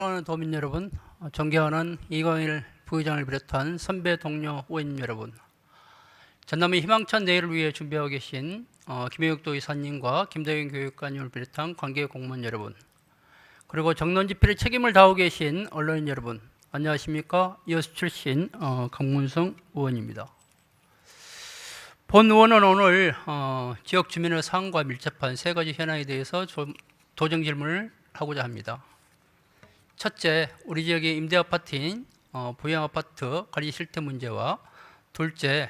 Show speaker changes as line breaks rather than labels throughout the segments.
사랑하는 도민 여러분, 존경하는 이광일 부의장을 비롯한 선배 동료 의원님 여러분, 전남의 희망찬 내일을 위해 준비하고 계신 김영욱도 이사님과 김대영 교육관님을 비롯한 관계 공무원 여러분, 그리고 정론 집필의 책임을 다하고 계신 언론인 여러분, 안녕하십니까? 여수 출신 강문성 의원입니다. 본 의원은 오늘 지역 주민의 사항과 밀접한 세 가지 현안에 대해서 도정 질문을 하고자 합니다. 첫째, 우리 지역의 임대아파트인 부영아파트 관리 실태 문제와 둘째,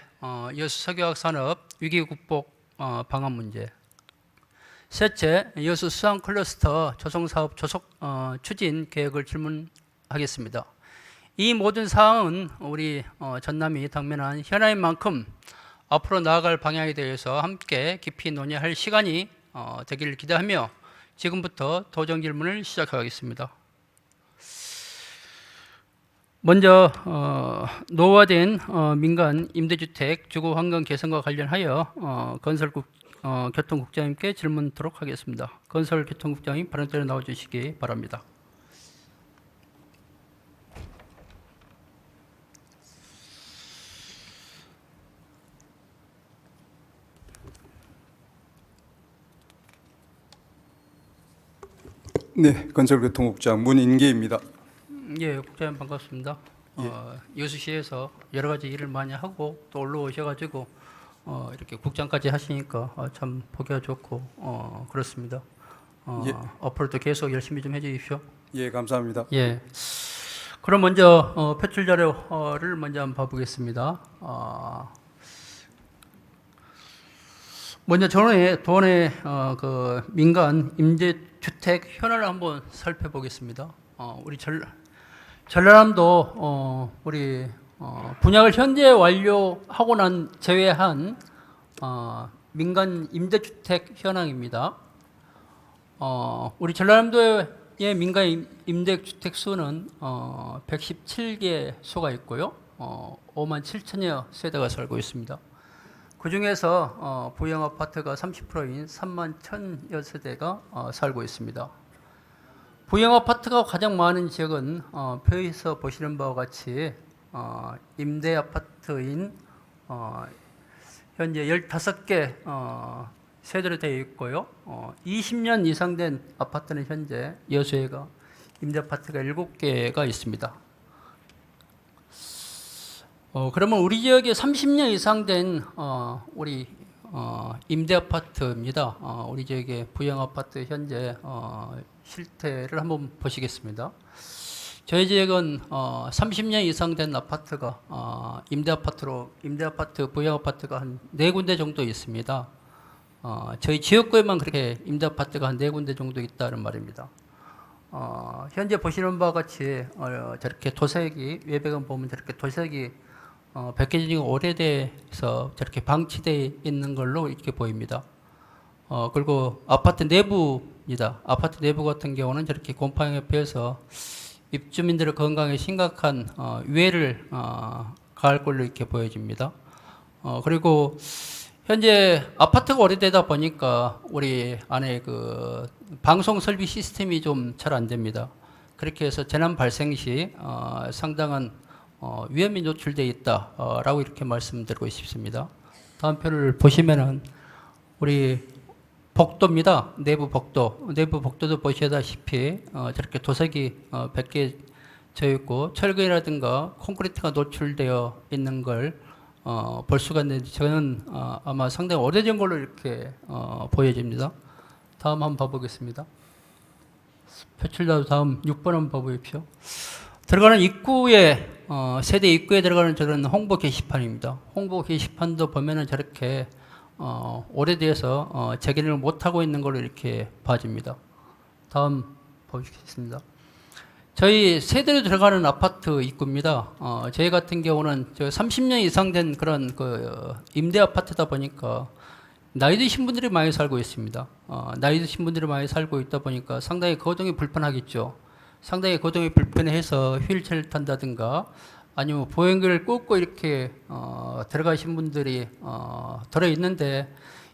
여수 석유화학 산업 위기 극복 방안 문제. 셋째, 여수 수산 클러스터 조성사업 추진 계획을 질문하겠습니다. 이 모든 사항은 우리 전남이 당면한 현안인 만큼 앞으로 나아갈 방향에 대해서 함께 깊이 논의할 시간이 되기를 기대하며 지금부터 도정 질문을 시작하겠습니다. 먼저 노후화된 민간 임대주택 주거 환경 개선과 관련하여 건설교통국장님께 질문하도록 하겠습니다. 건설교통국장님 발언대로 나와주시기 바랍니다.
네, 건설교통국장 문인계입니다.
예, 국장님 반갑습니다. 여수시에서 여러 가지 일을 많이 하고 또 올라오셔가지고 이렇게 국장까지 하시니까 참 보기가 좋고 그렇습니다. 앞으로도 계속 열심히 좀 해주십시오.
예, 감사합니다.
예. 그럼 먼저 표출 자료를 먼저 한번 봐보겠습니다. 먼저 도내 그 민간 임대주택 현황을 한번 살펴보겠습니다. 우리 전라남도 우리 분양을 현재 완료하고 난 제외한 민간 임대주택 현황입니다. 우리 전라남도의 민간 임대주택 수는 117개 소가 있고요. 5만 7천여 세대가 살고 있습니다. 그 중에서 부영 아파트가 30%인 3만 1천여 세대가 살고 있습니다. 부영 아파트가 가장 많은 지역은 표에서 보시는 바와 같이 임대 아파트인 현재 15개 세대로 되어 있고요. 20년 이상 된 아파트는 현재 여수에가 임대 아파트가 7개가 있습니다. 그러면 우리 지역에 30년 이상 된 우리 임대 아파트입니다. 우리 지역의 부영 아파트 현재 실태를 한번 보시겠습니다. 저희 지역은 30년 이상 된 아파트가 임대 아파트 부영 아파트가 한 4군데 정도 있습니다. 저희 지역구에만 그렇게 임대 아파트가 한 4군데 정도 있다는 말입니다. 현재 보시는 바와 같이 저렇게 도색이 외벽을 보면 저렇게 도색이 벗겨진 지가 오래돼서 저렇게 방치되어 있는 걸로 이렇게 보입니다. 그리고 아파트 내부입니다. 아파트 내부 같은 경우는 저렇게 곰팡이에 비해서 입주민들의 건강에 심각한 위해를 가할 걸로 이렇게 보여집니다. 그리고 현재 아파트가 오래되다 보니까 우리 안에 그 방송 설비 시스템이 좀 잘 안 됩니다. 그렇게 해서 재난 발생 시 상당한 위험이 노출되어 있다라고 이렇게 말씀드리고 싶습니다. 다음 표를 보시면은 우리 복도입니다. 내부 복도도 보시다시피 저렇게 도색이 벗겨져 있고 철근이라든가 콘크리트가 노출되어 있는 걸 볼 수가 있는데 저는 아마 상당히 오래된 걸로 이렇게 보여집니다. 다음 한번 봐보겠습니다. 표출자도 다음 6번 한번 봐보십시오. 들어가는 입구에 세대 입구에 들어가는 저런 홍보 게시판입니다. 홍보 게시판도 보면은 저렇게 오래돼서 재개를 못하고 있는 걸로 이렇게 봐집니다. 다음 보시겠습니다. 저희 세대로 들어가는 아파트 입구입니다. 저희 같은 경우는 30년 이상 된 그런 임대 아파트다 보니까 나이 드신 분들이 많이 살고 있습니다. 나이 드신 분들이 많이 살고 있다 보니까 상당히 거동이 불편하겠죠. 상당히 거동이 불편해서 휠체어를 탄다든가 아니면 보행기를 꽂고 이렇게 들어가신 분들이 들어 있는데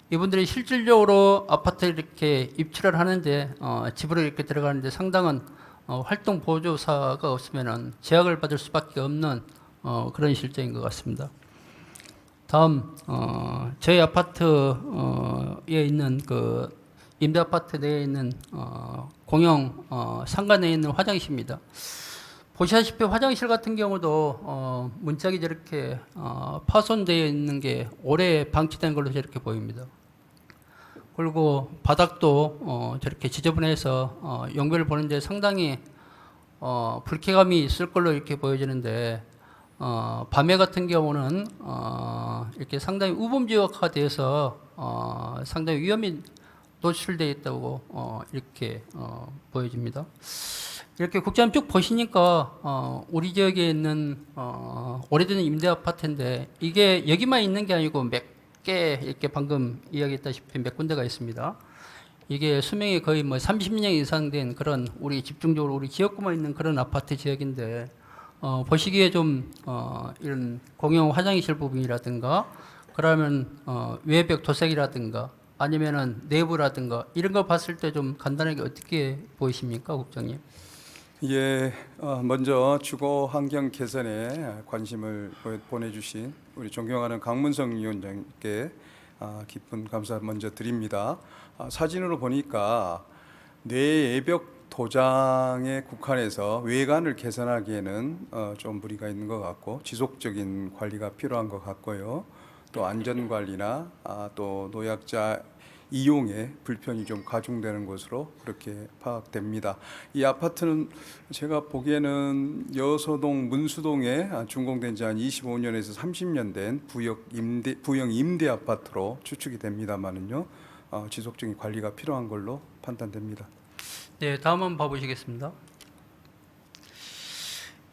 이분들이 실질적으로 아파트에 이렇게 입주를 하는데 집으로 이렇게 들어가는데 상당한 활동 보조사가 없으면은 제약을 받을 수밖에 없는 그런 실정인 것 같습니다. 다음 저희 아파트에 있는 그 임대 아파트 내에 있는 공용 상가 내에 있는 화장실입니다. 보시다시피 화장실 같은 경우도 문짝이 저렇게 파손되어 있는 게 오래 방치된 걸로 저렇게 보입니다. 그리고 바닥도 저렇게 지저분해서 용별을 보는데 상당히 불쾌감이 있을 걸로 이렇게 보여지는데 밤에 같은 경우는 이렇게 상당히 우범지역화돼서 상당히 위험이 노출되어 있다고 이렇게 보여집니다. 이렇게 국장 쭉 보시니까 우리 지역에 있는 오래된 임대 아파트인데 이게 여기만 있는 게 아니고 몇 개 이렇게 방금 이야기했다시피 몇 군데가 있습니다. 이게 수명이 거의 뭐 30년 이상 된 그런 우리 집중적으로 우리 지역구만 있는 그런 아파트 지역인데 보시기에 좀 이런 공용 화장실 부분이라든가 그러면 외벽 도색이라든가 아니면은 내부라든가 이런 거 봤을 때 좀 간단하게 어떻게 보이십니까, 국장님?
예, 먼저 주거 환경 개선에 관심을 보내주신 우리 존경하는 강문성 위원장께 깊은 감사 먼저 드립니다. 사진으로 보니까 내외벽 도장에 국한해서 외관을 개선하기에는 좀 무리가 있는 것 같고 지속적인 관리가 필요한 것 같고요. 또 안전 관리나 또 노약자 이용에 불편이 좀 가중되는 것으로 그렇게 파악됩니다. 이 아파트는 제가 보기에는 여서동 문수동에 준공된 지 한 25년에서 30년 된 부영 임대 아파트로 추측이 됩니다만은요. 지속적인 관리가 필요한 걸로 판단됩니다.
네, 다음 한번 봐보시겠습니다.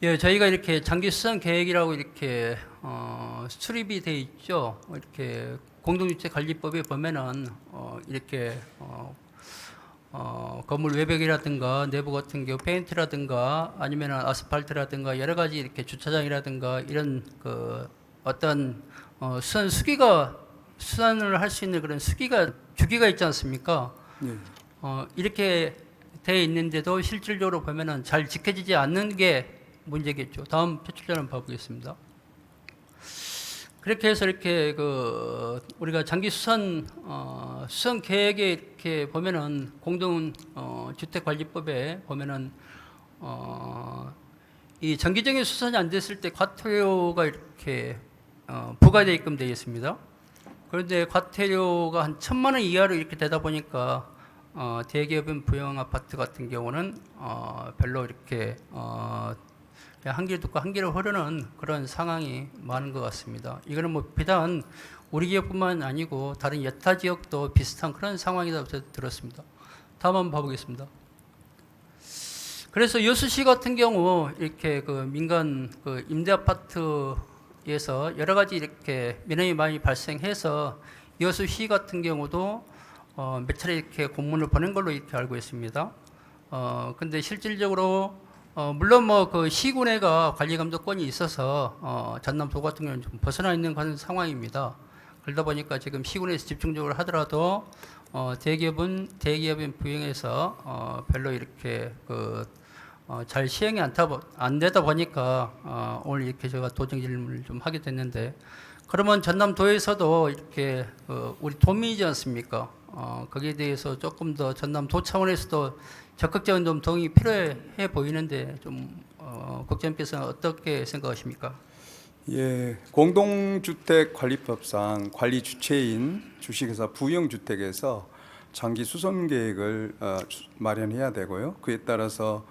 예, 저희가 이렇게 장기 수선 계획이라고 이렇게 수립이 돼 있죠. 이렇게 공동주택관리법에 보면은 이렇게 건물 외벽이라든가 내부 같은 경우 페인트라든가 아니면은 아스팔트라든가 여러 가지 이렇게 주차장이라든가 이런 그 어떤 수선 수선을 할 수 있는 그런 주기가 있지 않습니까?
네.
이렇게 돼 있는데도 실질적으로 보면은 잘 지켜지지 않는 게 문제겠죠. 다음 표출자를 봐보겠습니다. 그렇게 해서 이렇게 그 우리가 장기 수선 계획에 이렇게 보면은 공동 주택관리법에 보면은 이 정기적인 수선이 안 됐을 때 과태료가 이렇게 부과되게끔 되어 있습니다. 그런데 과태료가 한 1,000만 원 이하로 이렇게 되다 보니까 대기업인 부영 아파트 같은 경우는 별로 이렇게 한 길을 듣고 한 길을 흐르는 그런 상황이 많은 것 같습니다. 이거는 뭐 비단 우리 지역뿐만 아니고 다른 여타 지역도 비슷한 그런 상황이라고 들었습니다. 다음 한번 봐보겠습니다. 그래서 여수시 같은 경우 이렇게 그 민간 그 임대 아파트에서 여러 가지 이렇게 민원이 많이 발생해서 여수시 같은 경우도 몇 차례 이렇게 공문을 보낸 걸로 이렇게 알고 있습니다. 근데 실질적으로 물론 뭐 그 시군회가 관리 감독권이 있어서 전남도 같은 경우는 좀 벗어나 있는 그런 상황입니다. 그러다 보니까 지금 시군에서 집중적으로 하더라도 대기업인 부영에서 별로 이렇게 잘 시행이 안 되다 보니까 오늘 이렇게 제가 도정 질문을 좀 하게 됐는데 그러면 전남도에서도 이렇게 우리 도민이지 않습니까? 거기에 대해서 조금 더 전남도 차원에서도 적극적인 좀 동의 필요해 보이는데 좀 국장님께서는 어떻게 생각하십니까?
예, 공동주택관리법상 관리 주체인 주식회사 부영주택에서 장기 수선 계획을 마련해야 되고요. 그에 따라서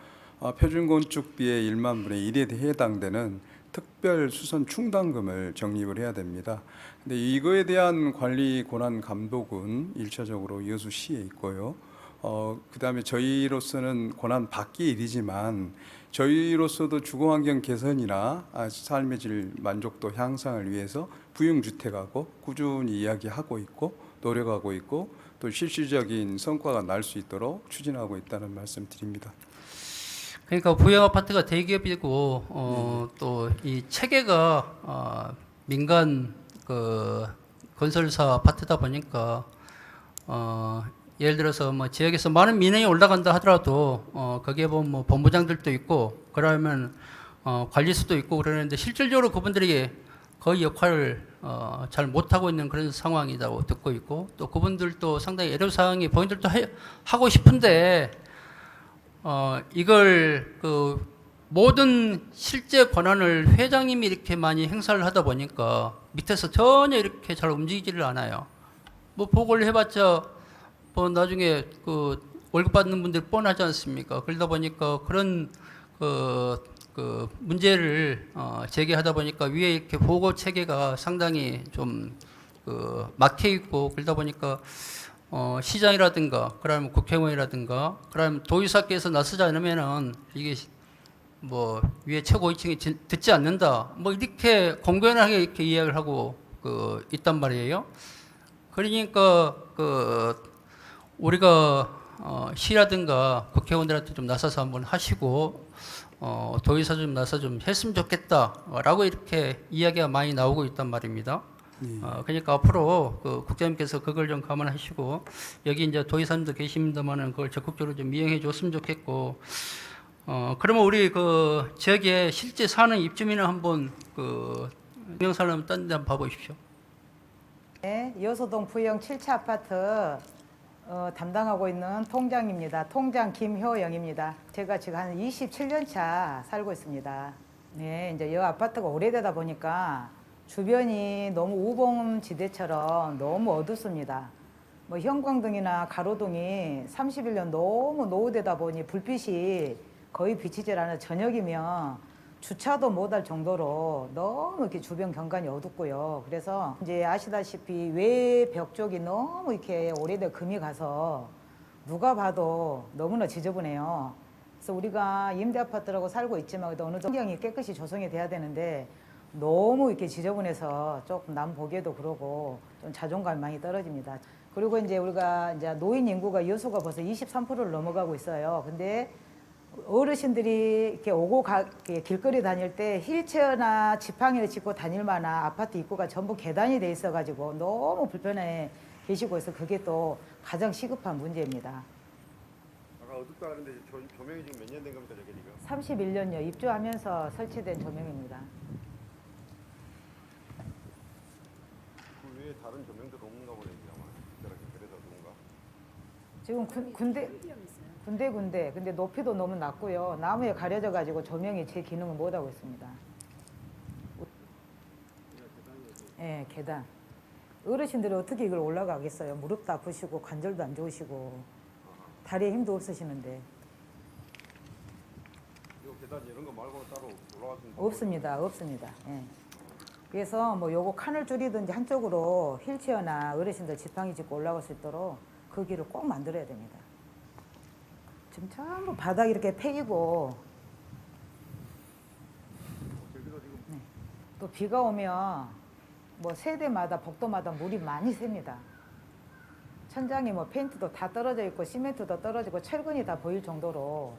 표준건축비의 1만 분의 1에 해당되는 특별 수선 충당금을 적립을 해야 됩니다. 근데 이거에 대한 관리 권한 감독은 일차적으로 여수시에 있고요. 그다음에 저희로서는 권한 받기 일이지만 저희로서도 주거환경 개선이나 삶의 질 만족도 향상을 위해서 부영주택하고 꾸준히 이야기하고 있고 노력하고 있고 또 실질적인 성과가 날 수 있도록 추진하고 있다는 말씀 드립니다.
그러니까 부영 아파트가 대기업이고 또 이 체계가 민간 그 건설사 아파트다 보니까 예를 들어서 뭐 지역에서 많은 민원이 올라간다 하더라도 거기에 보면 뭐 본부장들도 있고 그러면 관리수도 있고 그러는데 실질적으로 그분들이 거의 역할을 잘 못하고 있는 그런 상황이라고 듣고 있고 또 그분들도 상당히 애로사항이 본인들도 하고 싶은데 이걸 그 모든 실제 권한을 회장님이 이렇게 많이 행사를 하다 보니까 밑에서 전혀 이렇게 잘 움직이지를 않아요. 뭐 보고를 해봤자 뭐 나중에 그 월급 받는 분들 뻔하지 않습니까? 그러다 보니까 그런 그 문제를 제기하다 보니까 위에 이렇게 보고 체계가 상당히 좀 막혀 있고 그러다 보니까 시장이라든가 그러면 국회의원이라든가 그러면 도의사께서 나서지 않으면은 이게 뭐 위에 최고위층이 듣지 않는다 뭐 이렇게 공견하게 이렇게 이야기를 하고 있단 말이에요. 그러니까 우리가 시라든가 국회의원들한테 좀 나서서 한번 하시고 도의사 좀 나서 좀 했으면 좋겠다라고 이렇게 이야기가 많이 나오고 있단 말입니다. 그러니까 앞으로 국장님께서 그걸 좀 감안하시고 여기 이제 도의사님도 계십니다만은 그걸 적극적으로 좀 이행해 줬으면 좋겠고 그러면 우리 그 지역에 실제 사는 입주민을 한번 영상을 한번 딴 데 한번 봐보십시오.
네, 여소동 부영 7차 아파트 담당하고 있는 통장입니다. 통장 김효영입니다. 제가 지금 한 27년 차 살고 있습니다. 네, 이제 이 아파트가 오래되다 보니까 주변이 너무 우봉지대처럼 너무 어둡습니다. 뭐 형광등이나 가로등이 31년 너무 노후되다 보니 불빛이 거의 비치질 않아 저녁이면 주차도 못할 정도로 너무 이렇게 주변 경관이 어둡고요. 그래서 이제 아시다시피 외벽 쪽이 너무 이렇게 오래된 금이 가서 누가 봐도 너무나 지저분해요. 그래서 우리가 임대 아파트라고 살고 있지만 어느 정도 환경이 깨끗이 조성이 돼야 되는데 너무 이렇게 지저분해서 조금 남 보기에도 그러고 좀 자존감이 많이 떨어집니다. 그리고 이제 우리가 이제 노인 인구가 여수가 벌써 23%를 넘어가고 있어요. 근데 어르신들이 이렇게 이렇게 길거리 다닐 때 휠체어나 지팡이를 짚고 다닐 만한 아파트 입구가 전부 계단이 돼 있어가지고 너무 불편해 계시고 있어. 그게 또 가장 시급한 문제입니다.
아까 어둡다 하는데 조명이 지금 몇 년 된 겁니까 저게 지금?
31년요. 입주하면서 설치된 조명입니다.
그 외에 다른 조명도 없는가 보네 아마. 저렇게 그래서 누군가?
지금 군데 근데 높이도 너무 낮고요. 나무에 가려져 가지고 조명이 제 기능을 못 하고 있습니다. 예, 계단. 어르신들이 어떻게 이걸 올라가겠어요? 무릎도 아프시고 관절도 안 좋으시고 다리에 힘도 없으시는데.
이 계단 이런 거 말고 따로 올라가는
없습니다. 예. 그래서 뭐 요거 칸을 줄이든지 한쪽으로 휠체어나 어르신들 지팡이 짚고 올라갈 수 있도록 그 길을 꼭 만들어야 됩니다. 지금 전부 바닥 이렇게 패이고 네. 또 비가 오면 뭐 세대마다 복도마다 물이 많이 셉니다. 천장에 뭐 페인트도 다 떨어져 있고 시멘트도 떨어지고 철근이 다 보일 정도로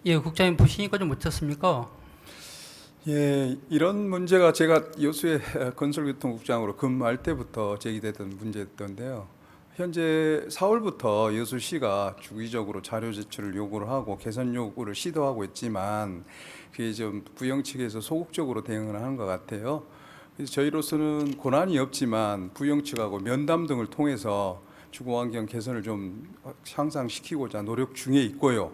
예, 국장님 보시니까 좀 어떻습니까?
예, 이런 문제가 제가 여수의 건설교통국장으로 근무할 때부터 제기됐던 문제였던데요. 현재 4월부터 여수시가 주기적으로 자료 제출을 요구를 하고 개선 요구를 시도하고 있지만 그게 좀 부영 측에서 소극적으로 대응을 하는 것 같아요. 그래서 저희로서는 권한이 없지만 부영 측하고 면담 등을 통해서 주거환경 개선을 좀 향상시키고자 노력 중에 있고요.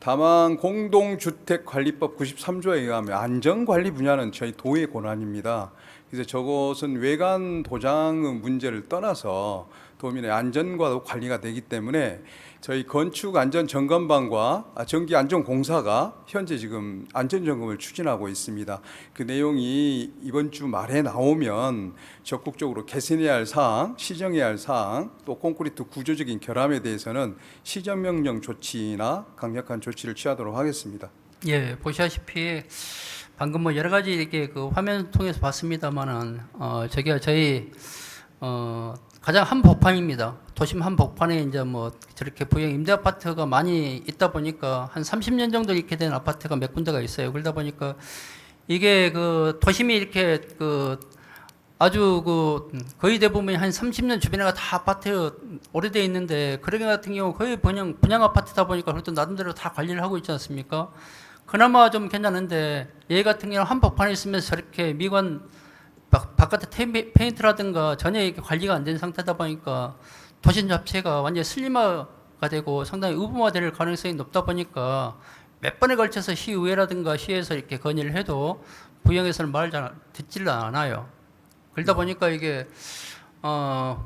다만 공동주택관리법 93조에 의하면 안전관리 분야는 저희 도의 권한입니다. 그래서 저것은 외관 도장 문제를 떠나서 도민의 안전과 관리가 되기 때문에 저희 건축안전점검반과 전기안전공사가 현재 지금 안전점검을 추진하고 있습니다. 그 내용이 이번 주 말에 나오면 적극적으로 개선해야 할 사항, 시정해야 할 사항, 또 콘크리트 구조적인 결함에 대해서는 시정명령 조치나 강력한 조치를 취하도록 하겠습니다.
예, 보시다시피 방금 뭐 여러 가지 이렇게 그 화면 통해서 봤습니다만은 저희 가장 한복판입니다. 도심 한복판에 이제 뭐 저렇게 부영 임대 아파트가 많이 있다 보니까 한 30년 정도 이렇게 된 아파트가 몇 군데가 있어요. 그러다 보니까 이게 그 도심이 이렇게 그 아주 그 거의 대부분 한 30년 주변에가 다 아파트 오래돼 있는데 그런 것 같은 경우 거의 분양 아파트다 보니까 그것도 나름대로 다 관리를 하고 있지 않습니까? 그나마 좀 괜찮은데 얘 같은 경우는 한복판에 있으면서 저렇게 미관 바깥에 페인트라든가 전혀 이렇게 관리가 안 된 상태다 보니까 도심 자체가 완전히 슬림화가 되고 상당히 의무화될 가능성이 높다 보니까 몇 번에 걸쳐서 시의회라든가 시에서 이렇게 건의를 해도 부영에서는 말을 잘 듣지를 않아요. 그러다 보니까 이게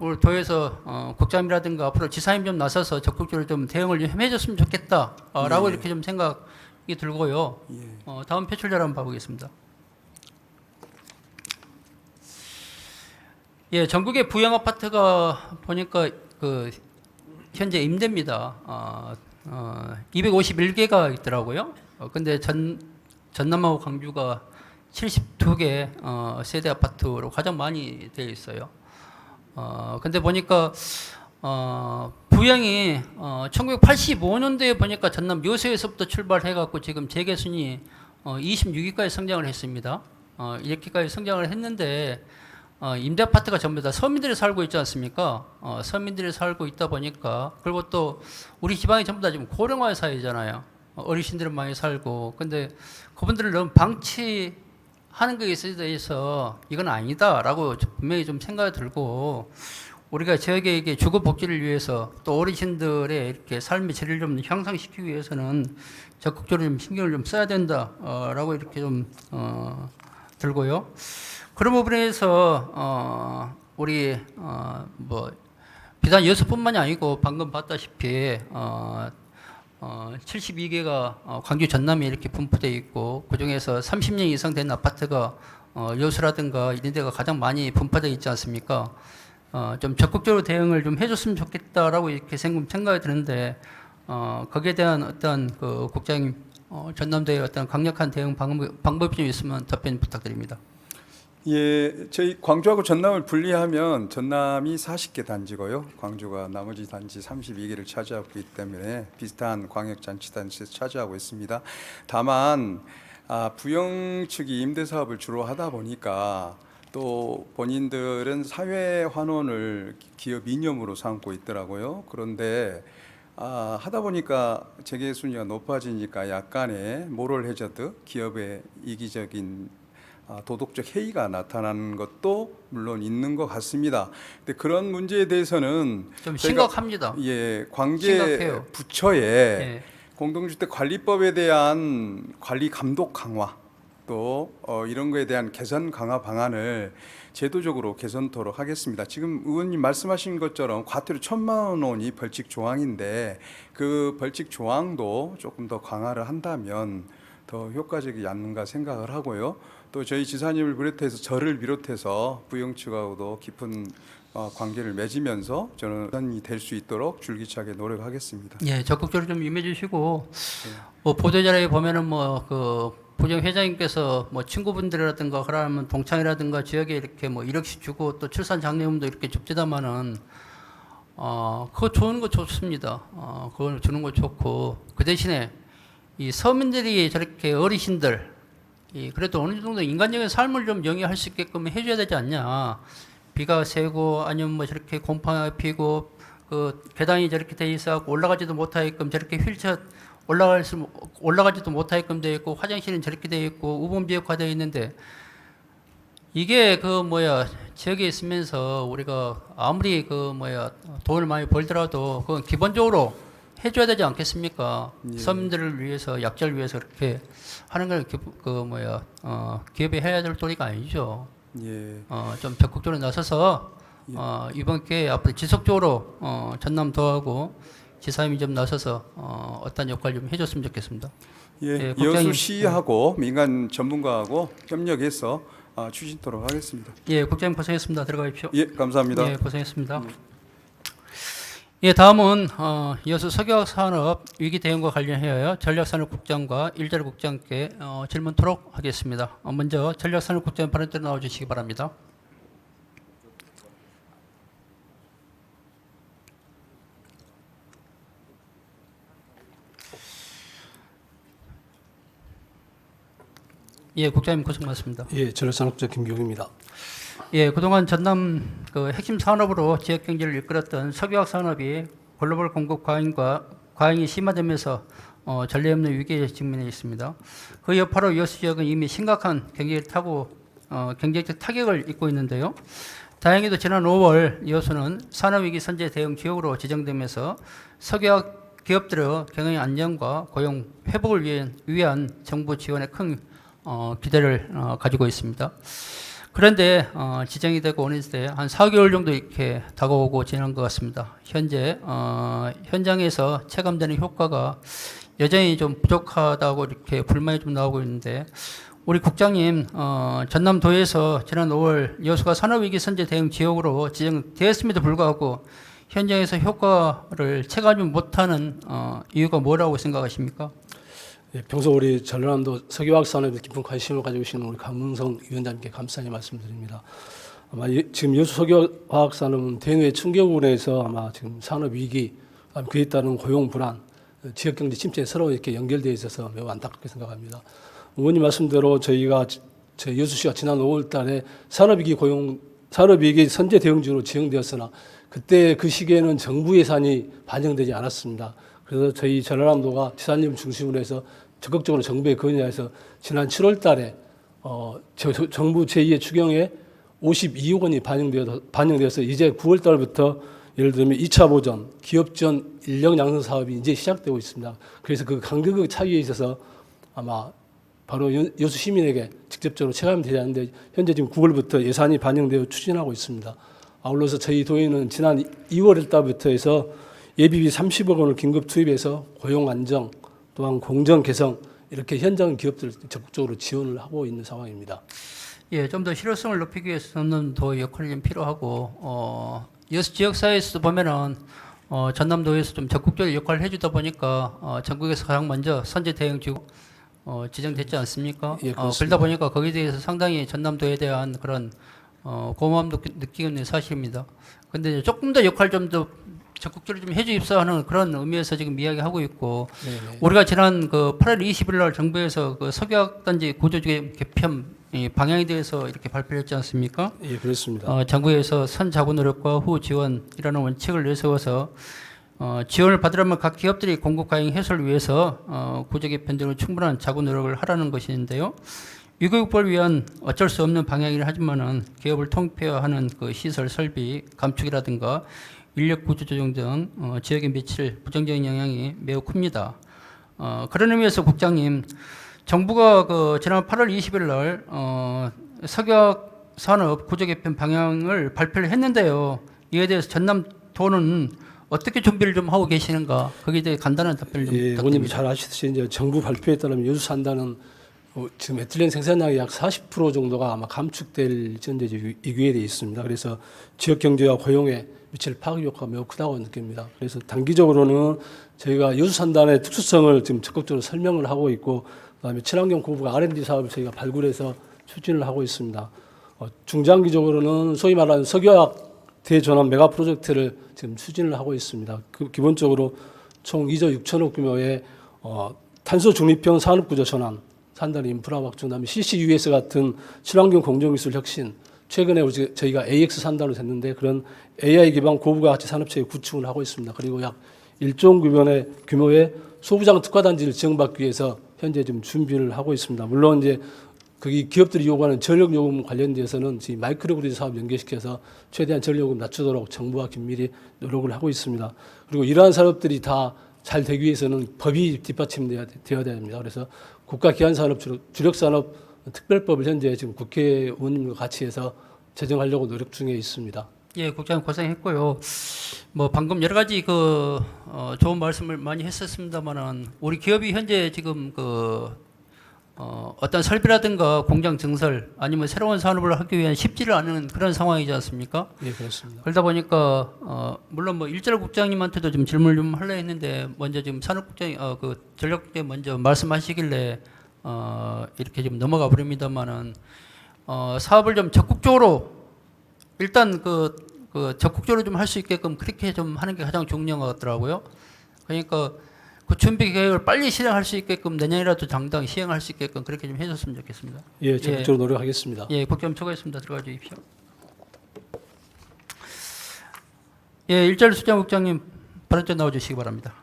우리 도에서 국장이라든가 앞으로 지사님 좀 나서서 적극적으로 좀 대응을 좀 해줬으면 좋겠다라고 이렇게 좀 생각이 들고요. 다음 표출자를 한번 봐보겠습니다. 예, 전국의 부영 아파트가 보니까 그 현재 임대입니다. 251개가 있더라고요. 근데 전남하고 광주가 72개 세대 아파트로 가장 많이 되어 있어요. 근데 보니까 부영이 1985년도에 보니까 전남 묘소에서부터 출발해갖고 지금 재계순위 26위까지 성장을 했습니다. 이렇게까지 성장을 했는데 임대 아파트가 전부 다 서민들이 살고 있지 않습니까? 서민들이 살고 있다 보니까 그리고 또 우리 지방이 전부 다 지금 고령화 사회잖아요. 어르신들은 많이 살고 근데 그분들을 너무 방치하는 것에 대해서 이건 아니다라고 분명히 좀 생각이 들고 우리가 지역의 주거 복지를 위해서 또 어르신들의 이렇게 삶의 질을 좀 향상시키기 위해서는 적극적으로 좀 신경을 좀 써야 된다라고 이렇게 좀 들고요. 그런 부분에서 우리 뭐 비단 여수뿐만이 아니고 방금 봤다시피 72개가 광주 전남에 이렇게 분포되어 있고 그 중에서 30년 이상 된 아파트가 여수라든가 이런 데가 가장 많이 분포되어 있지 않습니까? 좀 적극적으로 대응을 좀 해줬으면 좋겠다라고 이렇게 생각이 드는데 거기에 대한 어떤 그 국장님 전남도의 어떤 강력한 대응 방법이 좀 있으면 답변 부탁드립니다.
예, 저희 광주하고 전남을 분리하면 전남이 40개 단지고요. 광주가 나머지 단지 32개를 차지하고 있기 때문에 비슷한 광역자치단체에서 차지하고 있습니다. 다만 부영 측이 임대 사업을 주로 하다 보니까 또 본인들은 사회 환원을 기업 이념으로 삼고 있더라고요. 그런데 하다 보니까 재계 순위가 높아지니까 약간의 모럴 해저드, 기업의 이기적인 도덕적 해이가 나타나는 것도 물론 있는 것 같습니다. 근데 그런 문제에 대해서는
좀 심각합니다.
예, 관계
심각해요.
부처에
예.
공동주택 관리법에 대한 관리 감독 강화 또 이런 거에 대한 개선 강화 방안을 제도적으로 개선토록 하겠습니다. 지금 의원님 말씀하신 것처럼 과태료 1,000만 원이 벌칙 조항인데 그 벌칙 조항도 조금 더 강화를 한다면 더 효과적이지 않는가 생각을 하고요. 또 저희 지사님을 비롯해서 저를 비롯해서 부영 측하고도 깊은 관계를 맺으면서 저는 될 수 있도록 줄기차게 노력하겠습니다.
예, 적극적으로 좀 임해주시고 보도자료에 보면은 뭐 그 부정 회장님께서 뭐 친구분들이라든가 그러면 동창이라든가 지역에 이렇게 뭐 1억씩 주고 또 출산 장려금도 이렇게 줍디다마는 그거 좋은 거 좋습니다. 그걸 주는 거 좋고 그 대신에 이 서민들이 저렇게 어르신들 그래도 어느 정도 인간적인 삶을 좀 영위할 수 있게끔 해줘야 되지 않냐. 비가 새고 아니면 뭐 저렇게 곰팡이가 피고 그 계단이 저렇게 돼 있어 올라가지도 못하게끔 저렇게 휠체어 올라가지도 못하게끔 돼 있고 화장실은 저렇게 돼 있고 우분비역화되어 있는데 이게 그 지역에 있으면서 우리가 아무리 돈을 많이 벌더라도 그건 기본적으로 해줘야 되지 않겠습니까?
예.
서민들을 위해서 약자를 위해서 그렇게 하는 걸 기업이 해야 될 도리가 아니죠.
예.
좀 적극적으로 나서서 이번 기회에 앞으로 지속적으로 전남도하고 지사님이 좀 나서서 어떤 역할 좀 해줬으면 좋겠습니다.
예,
국장님.
여수시하고 민간 전문가하고 협력해서 추진토록 하겠습니다.
예, 국장님 고생했습니다. 들어가십시오.
예, 감사합니다.
예, 고생했습니다. 예, 다음은 여수 석유화학산업 위기 대응과 관련하여 전략산업국장과 일자리국장께 질문 토록 하겠습니다. 먼저 전략산업국장 발언대로 나와주시기 바랍니다. 예, 국장님 고생 많습니다.
예, 전략산업자 김경입니다.
예, 그동안 전남 그 핵심 산업으로 지역 경제를 이끌었던 석유화학 산업이 글로벌 공급 과잉이 심화되면서 전례 없는 위기에 직면해 있습니다. 그 여파로 여수 지역은 이미 심각한 경제적 타격을 입고 있는데요. 다행히도 지난 5월 여수는 산업위기 선제 대응 지역으로 지정되면서 석유화학 기업들의 경영 안정과 고용 회복을 위한 정부 지원에 큰 기대를 가지고 있습니다. 그런데 지정이 되고 오는 때 한 4개월 정도 이렇게 다가오고 지난 것 같습니다. 현재 현장에서 체감되는 효과가 여전히 좀 부족하다고 이렇게 불만이 좀 나오고 있는데 우리 국장님 전남도에서 지난 5월 여수가 산업위기 선제 대응 지역으로 지정되었음에도 불구하고 현장에서 효과를 체감하지 못하는 이유가 뭐라고 생각하십니까?
예, 평소 우리 전라남도 석유화학 산업에 깊은 관심을 가지고 계시는 우리 강문성 위원장님께 감사의 말씀드립니다. 아마 지금 여수 석유화학 산업은 대외 충격으로 해서 아마 지금 산업 위기, 그에 따른 고용 불안, 지역 경제 침체에 서로 이렇게 연결되어 있어서 매우 안타깝게 생각합니다. 의원님 말씀대로 저희가 여수시가 지난 5월달에 산업위기 선제 대응지로 지정되었으나 그때 그 시기에는 정부 예산이 반영되지 않았습니다. 그래서 저희 전라남도가 지사님 중심으로 해서 적극적으로 정부에 건의해서 지난 7월 달에 정부 제2의 추경에 52억 원이 반영되어서 이제 9월 달부터 예를 들면 2차 보전, 기업전 인력 양성 사업이 이제 시작되고 있습니다. 그래서 그 간격의 차이에 있어서 아마 바로 여수 시민에게 직접적으로 체감이 되지 않는데 현재 지금 9월부터 예산이 반영되어 추진하고 있습니다. 아울러서 저희 도에는 지난 2월 달부터 해서 예비비 30억 원을 긴급 투입해서 고용 안정 또한 공정 개선 이렇게 현장 기업들 적극적으로 지원을 하고 있는 상황입니다.
예, 좀 더 실효성을 높이기 위해서는 더 역할이 좀 필요하고 여수 지역사회에서도 보면은 전남도에서 좀 적극적으로 역할을 해주다 보니까 전국에서 가장 먼저 선제 대응지구 지정됐지 않습니까?
예,
그러다 보니까 거기에 대해서 상당히 전남도에 대한 그런 고마움도 느끼는 사실입니다. 근데 조금 더 역할 좀 더 적극적으로 좀 해주십사 하는 그런 의미에서 지금 이야기하고 있고
네네.
우리가 지난 그 8월 20일 날 정부에서 그 석유화학단지 구조조개 개편 방향에 대해서 이렇게 발표를 했지 않습니까?
예, 그렇습니다.
정부에서 선 자구 노력과 후 지원이라는 원칙을 내세워서 지원을 받으려면 각 기업들이 공급 과잉 해소를 위해서 구조 개편 등의 충분한 자구 노력을 하라는 것인데요. 위기국보를 위한 어쩔 수 없는 방향이긴 하지만은 기업을 통폐하는 그 시설 설비 감축이라든가 인력 구조 조정 등 지역에 미칠 부정적인 영향이 매우 큽니다. 그런 의미에서 국장님, 정부가 그 지난 8월 20일 날 석유화학 산업 구조 개편 방향을 발표를 했는데요. 이에 대해서 전남도는 어떻게 준비를 좀 하고 계시는가? 거기에 대해 간단한 답변을 좀
예, 의원님이
부탁드립니다.
잘 아시듯이 이제 정부 발표에 따르면 여수 산다는 지금 에틸렌 생산량의 약 40% 정도가 아마 감축될 현재 이기에 되어 있습니다. 그래서 지역 경제와 고용에 미칠 파급 효과가 매우 크다고 느낍니다. 그래서 단기적으로는 저희가 여수 산단의 특수성을 지금 적극적으로 설명을 하고 있고, 그다음에 친환경 고부가 R&D 사업을 저희가 발굴해서 추진을 하고 있습니다. 중장기적으로는 소위 말하는 석유화학 대전환 메가 프로젝트를 지금 추진을 하고 있습니다. 기본적으로 총 2조 6천억 규모의 탄소 중립형 산업구조 전환, 산단 인프라 확충, 그다음에 CCUS 같은 친환경 공정기술 혁신, 최근에 저희가 AX 산단으로 됐는데 그런 AI 기반 고부가 가치 산업체의 구축을 하고 있습니다. 그리고 약 1조 규모의 소부장 특화단지를 지정받기 위해서 현재 지금 준비를 하고 있습니다. 물론 이제 거기 기업들이 요구하는 전력 요금 관련돼서는 지금 마이크로그리드 사업 연계시켜서 최대한 전력 요금 낮추도록 정부와 긴밀히 노력을 하고 있습니다. 그리고 이러한 산업들이 다 잘 되기 위해서는 법이 뒷받침되어야 됩니다. 그래서 국가기관산업 주력산업 특별법을 현재 지금 국회의원님과 같이 해서 제정하려고 노력 중에 있습니다.
예, 국장님 고생했고요. 뭐 방금 여러 가지 좋은 말씀을 많이 했었습니다만은 우리 기업이 현재 지금 어떤 설비라든가 공장 증설 아니면 새로운 산업을 하기 위한 쉽지를 않은 그런 상황이지 않습니까?
예, 그렇습니다.
그러다 보니까 물론 뭐 일절 국장님한테도 좀 질문을 좀 하려 했는데 먼저 지금 산업국장 전력국장 먼저 말씀하시길래 이렇게 좀 넘어가 버립니다만은 사업을 좀 적극적으로 일단 적극적으로 좀 할 수 있게끔 그렇게 좀 하는 게 가장 중요한 것 같더라고요. 그러니까 그 준비 계획을 빨리 실행할 수 있게끔 내년이라도 당장 시행할 수 있게끔 그렇게 좀 해줬으면 좋겠습니다.
예, 적극적으로 노력하겠습니다.
예, 국장 수고했습니다. 들어가 주십시오. 예, 일절 수장국장님 발언전 나와주시기 바랍니다.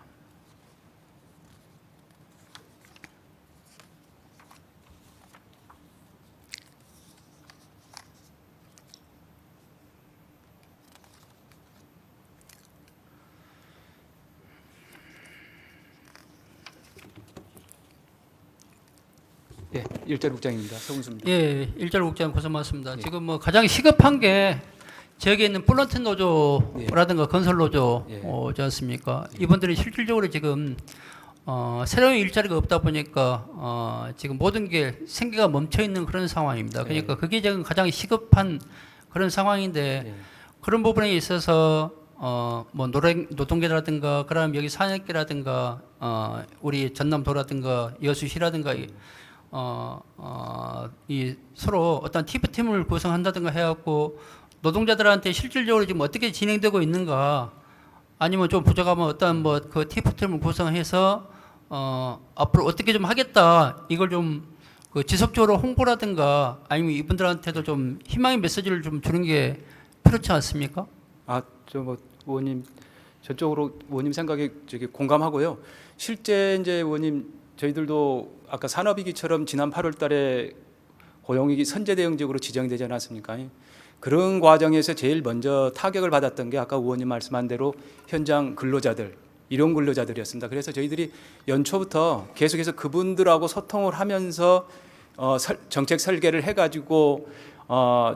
예, 일절 국장입니다. 서운수입니다.
예, 일절 국장 고생 많습니다. 지금 뭐 가장 시급한 게 지역에 있는 플런트 노조라든가 건설 노조지 않습니까? 이분들이 실질적으로 지금 새로운 일자리가 없다 보니까 지금 모든 게 생계가 멈춰 있는 그런 상황입니다. 그러니까 그게 지금 가장 시급한 그런 상황인데 그런 부분에 있어서 뭐 노동계라든가 그다음 여기 산업계라든가 우리 전남도라든가 여수시라든가 이 서로 어떤 TF팀을 구성한다든가 해갖고 노동자들한테 실질적으로 지금 어떻게 진행되고 있는가 아니면 좀 부족하면 어떤 뭐 그 TF팀을 구성해서 앞으로 어떻게 좀 하겠다 이걸 좀 지속적으로 홍보라든가 아니면 이분들한테도 좀 희망의 메시지를 좀 주는 게 필요치 않습니까?
뭐 의원님 저쪽으로 의원님 생각에 공감하고요. 실제 이제 의원님 저희들도 아까 산업위기처럼 지난 8월달에 고용위기 선제 대응적으로 지정되지 않았습니까? 그런 과정에서 제일 먼저 타격을 받았던 게 아까 의원님 말씀한 대로 현장 근로자들, 일용 근로자들이었습니다. 그래서 저희들이 연초부터 계속해서 그분들하고 소통을 하면서 정책 설계를 해가지고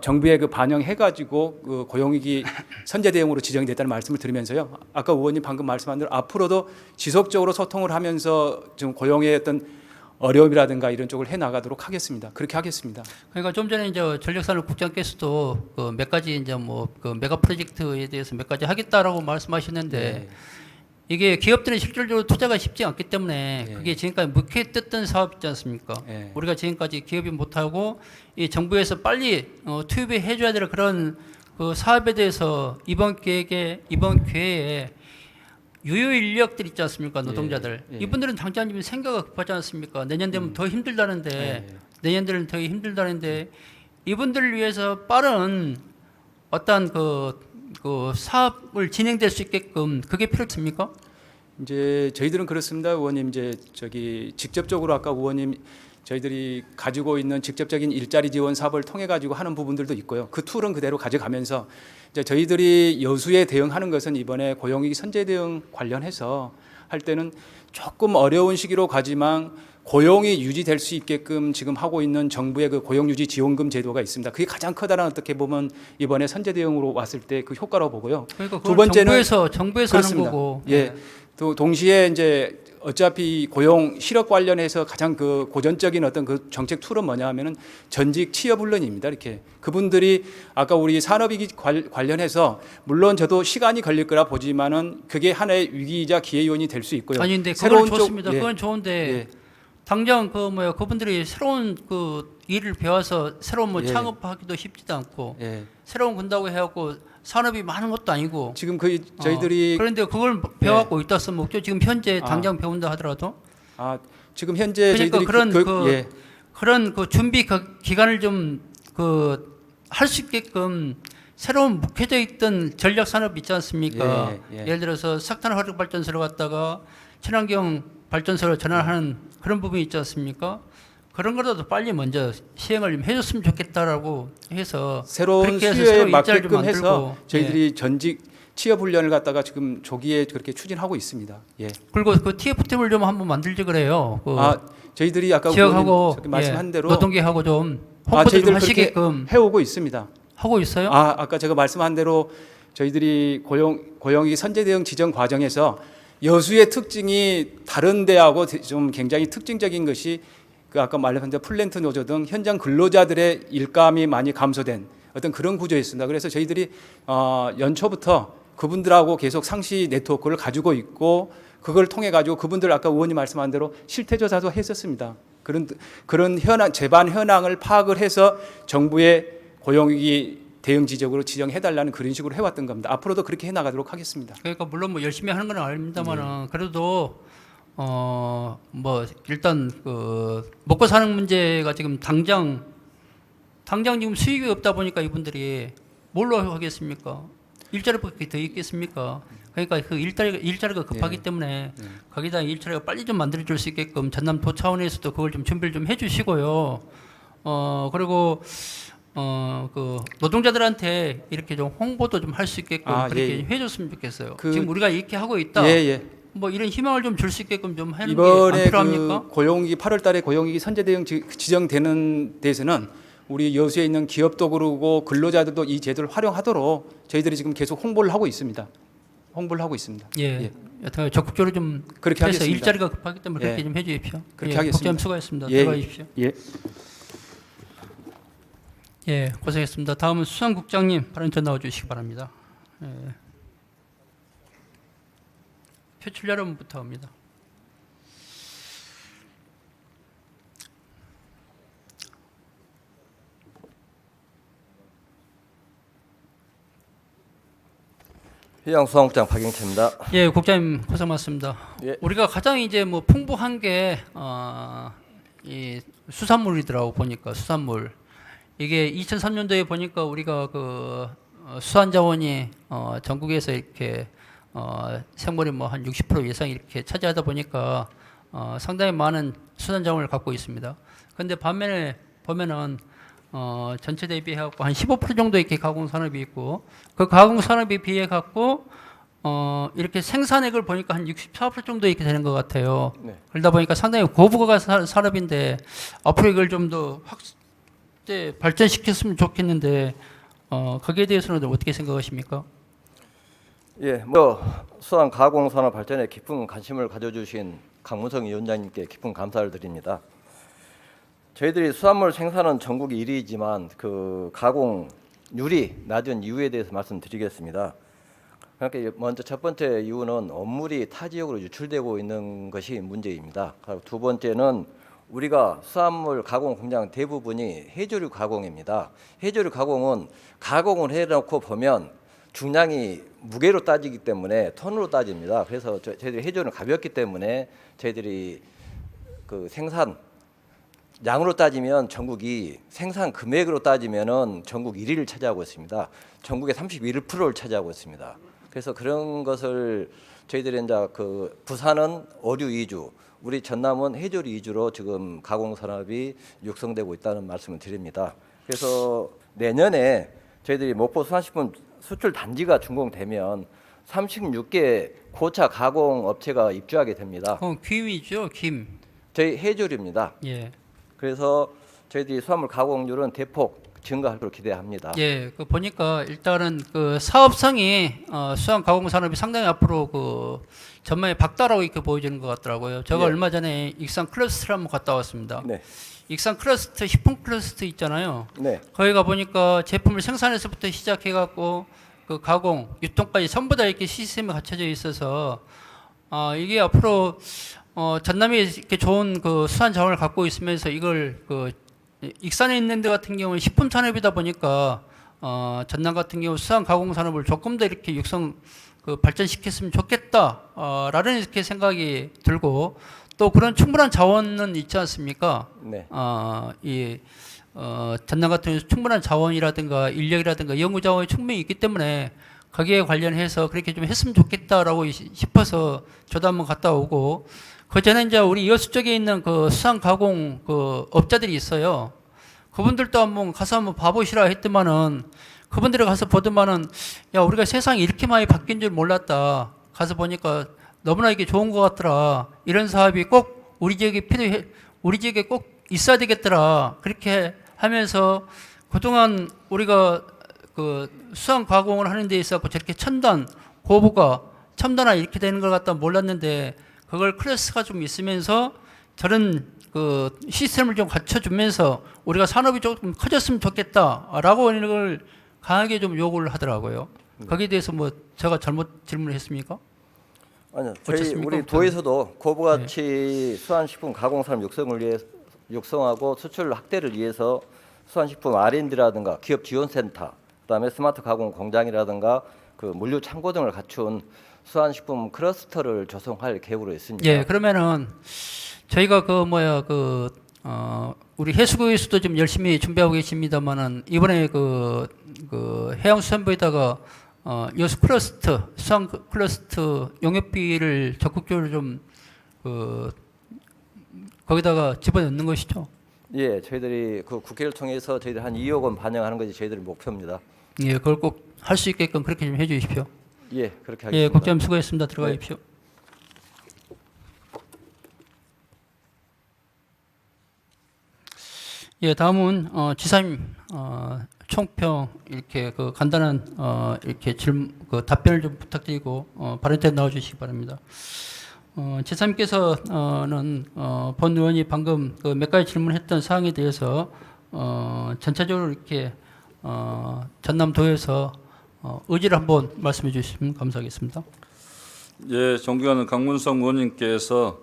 정부에 반영해가지고 그 고용위기 선제 대응으로 지정이 됐다는 말씀을 드리면서요. 아까 의원님 방금 말씀한 대로 앞으로도 지속적으로 소통을 하면서 좀 고용의 어떤 어려움이라든가 이런 쪽을 해 나가도록 하겠습니다. 그렇게 하겠습니다.
그러니까 좀 전에 이제 전력산업국장께서도 몇 가지 이제 뭐 메가 프로젝트에 대해서 몇 가지 하겠다라고 말씀하셨는데 이게 기업들은 실질적으로 투자가 쉽지 않기 때문에 그게 지금까지 묵혀뜯던 사업 있지 않습니까? 우리가 지금까지 기업이 못하고 이 정부에서 빨리 투입해 줘야 될 그런 그 사업에 대해서 이번 기회에 유효 인력들 있지 않습니까? 노동자들. 이분들은 당장 지금 생각가 급하지 않습니까? 내년 되면 더 힘들다는데 내년 되면 더 힘들다는데 이분들을 위해서 빠른 어떤 그 사업을 진행될 수 있게끔 그게 필요했습니까?
이제 저희들은 그렇습니다, 의원님. 이제 직접적으로 아까 의원님 저희들이 가지고 있는 직접적인 일자리 지원 사업을 통해 가지고 하는 부분들도 있고요. 그 툴은 그대로 가져가면서 이제 저희들이 여수에 대응하는 것은 이번에 고용위기 선제 대응 관련해서 할 때는 조금 어려운 시기로 가지만 고용이 유지될 수 있게끔 지금 하고 있는 정부의 그 고용유지 지원금 제도가 있습니다. 그게 가장 크다는 어떻게 보면 이번에 선제 대응으로 왔을 때 그 효과라고 보고요.
그러니까
두 번째는
정부에서 하는 거고.
예. 또 동시에 이제 어차피 고용 실업 관련해서 가장 그 고전적인 어떤 그 정책 툴은 뭐냐 하면은 전직 취업 훈련입니다. 이렇게 그분들이 아까 우리 산업위기 관련해서 물론 저도 시간이 걸릴 거라 보지만은 그게 하나의 위기이자 기회 요인이 될 수 있고요.
아니 근데 그건 좋습니다. 그건 좋은데 당장 그분들이 새로운 일을 배워서 새로운 창업하기도 쉽지도 않고 새로운 군다고 해갖고 산업이 많은 것도 아니고
지금 저희들이
그런데 그걸 배워갖고 있다 쓰면 없죠. 지금 현재 당장 배운다 하더라도
지금 현재
그러니까
저희들이
그런 준비 기간을 좀 할 수 있게끔 새로운 묵혀져 있던 전력 산업 있지 않습니까? 예를 들어서 석탄 화력 발전소를 갖다가 친환경 발전소로 전환하는 그런 부분이 있지 않습니까? 그런 거라도 빨리 먼저 시행을 좀 해줬으면 좋겠다라고 해서
새로운 수요에 맞게끔 해서 저희들이 전직 취업 훈련을 갖다가 지금 조기에 그렇게 추진하고 있습니다.
그리고 그 TF팀을 좀 한번 만들지 그래요.
저희들이 아까
지역하고
말씀한 대로
노동계하고 좀 홍보도 좀 하시게끔
해오고 있습니다.
하고 있어요?
아까 제가 말씀한 대로 저희들이 고용이 선제 대응 지정 과정에서 여수의 특징이 다른 데하고 좀 굉장히 특징적인 것이 그 아까 말씀한 대로 플랜트 노조 등 현장 근로자들의 일감이 많이 감소된 어떤 그런 구조였습니다. 그래서 저희들이 연초부터 그분들하고 계속 상시 네트워크를 가지고 있고 그걸 통해 가지고 그분들 아까 의원님 말씀한 대로 실태 조사도 했었습니다. 그런 현황 재반 현황을 파악을 해서 정부의 고용위기 대응 지적으로 지정해달라는 그런 식으로 해왔던 겁니다. 앞으로도 그렇게 해나가도록 하겠습니다.
그러니까 물론 뭐 열심히 하는 건 아닙니다만은 그래도 뭐 일단 그 먹고 사는 문제가 지금 당장 지금 수익이 없다 보니까 이분들이 뭘로 하겠습니까? 일자리밖에 더 있겠습니까? 그러니까 그 일자리가 급하기 때문에 거기다 일자리가 빨리 좀 만들어 줄 수 있게끔 전남도 차원에서도 그걸 좀 준비를 좀 해주시고요. 그리고 그 노동자들한테 이렇게 좀 홍보도 좀 할 수 있게끔 그렇게 해줬으면 좋겠어요. 지금 우리가 이렇게 하고 있다. 뭐 이런 희망을 좀 줄 수 있게끔 좀 하는 게 안 필요합니까?
그 고용위기 8월달에 고용위기 선제 대응 지정되는 데서는 우리 여수에 있는 기업도 그러고 근로자들도 이 제도를 활용하도록 저희들이 지금 계속 홍보를 하고 있습니다.
예. 여튼 적극적으로 좀
그렇게
해서
하겠습니다.
일자리가 급하기 때문에 그렇게 좀 해주십시오.
그렇게 하겠습니다.
국장님 수고하셨습니다.
예.
들어가십시오.
예.
예, 고생했습니다. 다음은 수산국장님 발언 전 나와주시기 바랍니다. 예. 표출 여러분부터 합니다.
해양수산국장 박영채입니다.
예, 국장님 고생 많습니다.
예.
우리가 가장 이제 뭐 풍부한 게 이 수산물이더라고 보니까 수산물 이게 2003년도에 보니까 우리가 그 수산자원이 전국에서 이렇게 생물이 뭐 한 60% 이상 이렇게 차지하다 보니까 상당히 많은 수산자원을 갖고 있습니다. 그런데 반면에 보면은 전체 대비해갖고 한 15% 정도 이렇게 가공산업이 있고 그 가공산업에 비해 갖고 이렇게 생산액을 보니까 한 64% 정도 이렇게 되는 것 같아요.
네.
그러다 보니까 상당히 고부가 산업인데 앞으로 이걸 좀 더 확대 발전시켰으면 좋겠는데 거기에 대해서는 어떻게 생각하십니까?
예, 먼저 수산 가공산업 발전에 깊은 관심을 가져주신 강문성 위원장님께 깊은 감사를 드립니다. 저희들이 수산물 생산은 전국 1위이지만 그 가공률이 낮은 이유에 대해서 말씀드리겠습니다. 그러니까 먼저 첫 번째 이유는 업물이 타 지역으로 유출되고 있는 것이 문제입니다. 그리고 두 번째는 우리가 수산물 가공 공장 대부분이 해조류 가공입니다. 해조류 가공은 가공을 해놓고 보면 중량이 무게로 따지기 때문에 톤으로 따집니다. 그래서 저희들이 해조류는 가볍기 때문에 저희들이 그 생산 양으로 따지면 전국이 생산 금액으로 따지면은 전국 1위를 차지하고 있습니다. 전국의 31%를 차지하고 있습니다. 그래서 그런 것을 저희들이 이제 그 부산은 어류 위주, 우리 전남은 해조류 위주로 지금 가공 산업이 육성되고 있다는 말씀을 드립니다. 그래서 내년에 저희들이 목포 수산식품 수출 단지가 준공되면 36개 고차 가공 업체가 입주하게 됩니다.
김이죠, 김.
저희 해조류입니다.
예.
그래서 저희들이 수산물 가공률은 대폭 증가할 것으로 기대합니다.
예, 그 보니까 일단은 그 사업성이 수산 가공 산업이 상당히 앞으로 그 전망이 밝다라고 이렇게 보여지는 것 같더라고요. 제가
예.
얼마 전에 익산 클러스터를 한번 갔다 왔습니다.
네,
익산 클러스터, 식품 클러스터 있잖아요.
네,
거기 가 보니까 제품을 생산해서부터 시작해갖고 그 가공, 유통까지 전부 다 이렇게 시스템이 갖춰져 있어서 이게 앞으로 전남이 이렇게 좋은 그 수산 자원을 갖고 있으면서 이걸 그 익산에 있는 데 같은 경우는 식품 산업이다 보니까 전남 같은 경우 수산 가공 산업을 조금 더 이렇게 육성 그 발전시켰으면 좋겠다라는 이렇게 생각이 들고 또 그런 충분한 자원은 있지 않습니까?
네.
전남 같은 경우 충분한 자원이라든가 인력이라든가 연구 자원이 충분히 있기 때문에 거기에 관련해서 그렇게 좀 했으면 좋겠다라고 싶어서 저도 한번 갔다 오고 그 전에 이제 우리 여수 쪽에 있는 그 수산 가공 그 업자들이 있어요. 그분들도 한번 가서 한번 봐보시라 했더만은 그분들이 가서 보더만은 야 우리가 세상이 이렇게 많이 바뀐 줄 몰랐다. 가서 보니까 너무나 이게 좋은 것 같더라. 이런 사업이 꼭 우리 지역에 필요해, 우리 지역에 꼭 있어야 되겠더라. 그렇게 하면서 그동안 우리가 그 수산 가공을 하는 데 있어서 저렇게 첨단 고부가 첨단화 이렇게 되는 걸 갖다 몰랐는데 그걸 클래스가 좀 있으면서 저런 그 시스템을 좀 갖춰주면서 우리가 산업이 조금 커졌으면 좋겠다라고 하는 걸 강하게 좀 요구를 하더라고요. 거기에 대해서 뭐 제가 잘못 질문을 했습니까?
아니요. 저희
어떻습니까?
우리 도에서도 고부가치 수산식품 가공산업 육성을 위해 육성하고 수출 확대를 위해서 수산식품 R&D라든가 기업 지원센터, 그다음에 스마트 가공 공장이라든가 그 물류 창고 등을 갖춘 수산식품 클러스터를 조성할 계획으로 있습니다.
예, 그러면은 저희가 우리 해수부에서도 좀 열심히 준비하고 계십니다만은 이번에 그 해양수산부에다가 여수 클러스터, 수산 클러스터 용역비를 적극적으로 좀 거기다가 집어넣는 것이죠.
예, 저희들이 그 국회를 통해서 저희들 한 2억 원 반영하는 것이 저희들의 목표입니다.
예, 그걸 꼭 할 수 있게끔 그렇게 좀 해주십시오.
예, 그렇게 하겠습니다.
예, 국장님 수고했습니다. 들어가십시오. 예, 다음은 지사님 총평 이렇게 그 간단한 이렇게 질문 그 답변을 좀 부탁드리고 발언 때 나와주시기 바랍니다. 지사님께서는 본 의원이 방금 그 몇 가지 질문했던 사항에 대해서 전체적으로 이렇게 전남도에서 의지를 한번 말씀해 주시면 감사하겠습니다.
예, 존경하는 강문성 의원님께서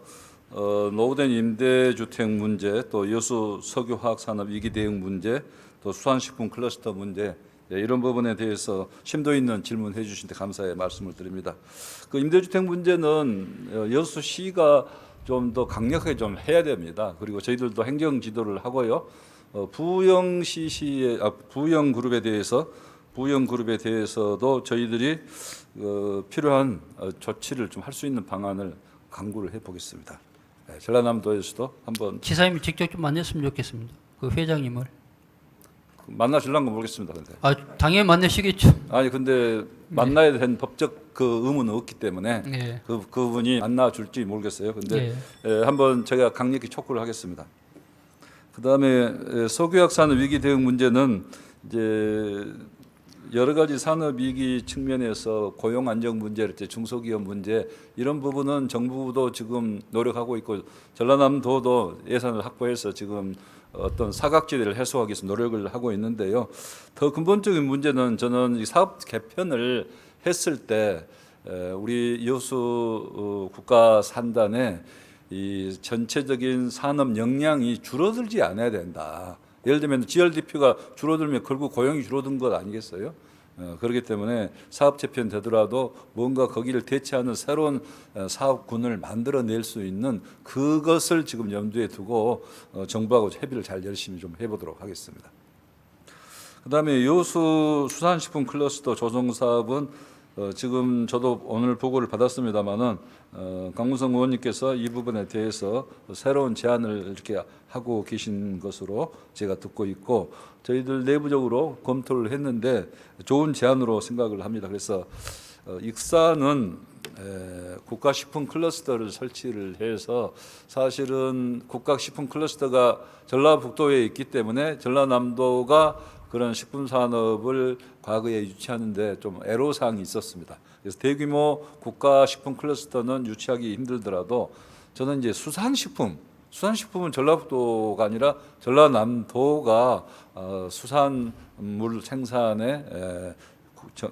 노후된 임대주택 문제, 또 여수 석유화학산업 위기 대응 문제, 또 수산식품 클러스터 문제, 예, 이런 부분에 대해서 심도 있는 질문해 주신 데 감사의 말씀을 드립니다. 그 임대주택 문제는 여수시가 좀 더 강력하게 좀 해야 됩니다. 그리고 저희들도 행정 지도를 하고요. 부영그룹에 대해서도 저희들이 필요한 조치를 좀 할 수 있는 방안을 강구를 해보겠습니다. 네, 전라남도에서도 한번
지사님이 직접 좀 만났으면 좋겠습니다. 그 회장님을.
만나실랑가 모르겠습니다. 근데
당연히 만나시겠죠.
아니 근데 만나야 되는 법적 그 의무는 없기 때문에
네.
그분이 만나 줄지 모르겠어요. 근데
네.
한번 제가 강력히 촉구를 하겠습니다. 그다음에 석유화학산업 위기 대응 문제는 이제 여러 가지 산업 위기 측면에서 고용 안정 문제, 중소기업 문제 이런 부분은 정부도 지금 노력하고 있고 전라남도도 예산을 확보해서 지금 어떤 사각지대를 해소하기 위해서 노력을 하고 있는데요. 더 근본적인 문제는 저는 이 사업 개편을 했을 때 우리 여수 국가 산단의 이 전체적인 산업 역량이 줄어들지 않아야 된다. 예를 들면 GRDP가 줄어들면 결국 고용이 줄어든 것 아니겠어요? 그렇기 때문에 사업 재편되더라도 뭔가 거기를 대체하는 새로운 사업군을 만들어낼 수 있는 그것을 지금 염두에 두고 정부하고 협의를 잘 열심히 좀 해보도록 하겠습니다. 그다음에 여수 수산식품 클러스터 조성 사업은 지금 저도 오늘 보고를 받았습니다마는 강문성 의원님께서 이 부분에 대해서 새로운 제안을 이렇게 하고 계신 것으로 제가 듣고 있고 저희들 내부적으로 검토를 했는데 좋은 제안으로 생각을 합니다. 그래서 익사는 국가식품 클러스터를 설치를 해서 사실은 국가식품 클러스터가 전라북도에 있기 때문에 전라남도가 그런 식품 산업을 과거에 유치하는데 좀 애로사항이 있었습니다. 그래서 대규모 국가 식품 클러스터는 유치하기 힘들더라도 저는 이제 수산식품은 전라북도가 아니라 전라남도가 수산물 생산의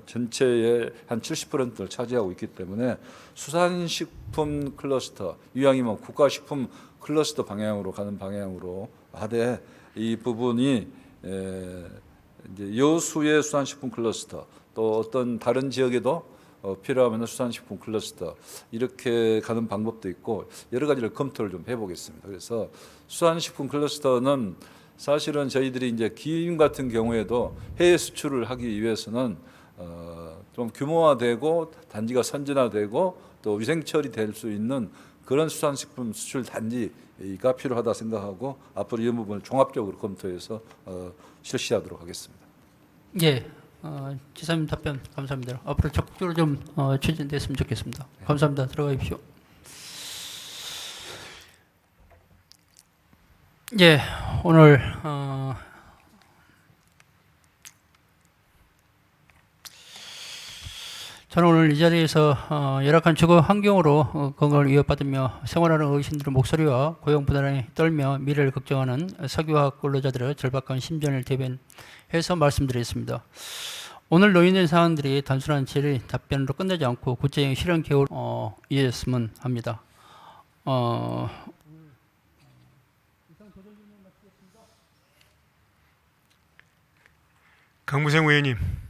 전체의 한 70%를 차지하고 있기 때문에 수산식품 클러스터 이왕이면 국가식품 클러스터 방향으로 가는 방향으로 하되 이 부분이 이제 여수의 수산식품 클러스터 또 어떤 다른 지역에도 필요하면 수산식품 클러스터 이렇게 가는 방법도 있고 여러 가지를 검토를 좀 해보겠습니다. 그래서 수산식품 클러스터는 사실은 저희들이 이제 기임 같은 경우에도 해외 수출을 하기 위해서는 좀 규모화되고 단지가 선진화되고 또 위생 처리될 수 있는 그런 수산식품 수출 단지가 필요하다 생각하고 앞으로 이 부분을 종합적으로 검토해서 실시하도록 하겠습니다.
예, 지사님 답변 감사합니다. 앞으로 적극적으로 좀 추진됐으면 좋겠습니다. 감사합니다. 들어가십시오. 예, 오늘 저는 오늘 이 자리에서 열악한 주거 환경으로 건강을 위협받으며 생활하는 어르신들의 목소리와 고용 불안에 떨며 미래를 걱정하는 석유화학 근로자들의 절박한 심정을 대변해서 말씀드리겠습니다. 오늘 논의된 사항들이 단순한 질의 답변으로 끝나지 않고 구체적인 실현 계획으로 이어졌으면 합니다.
강무생 의원님.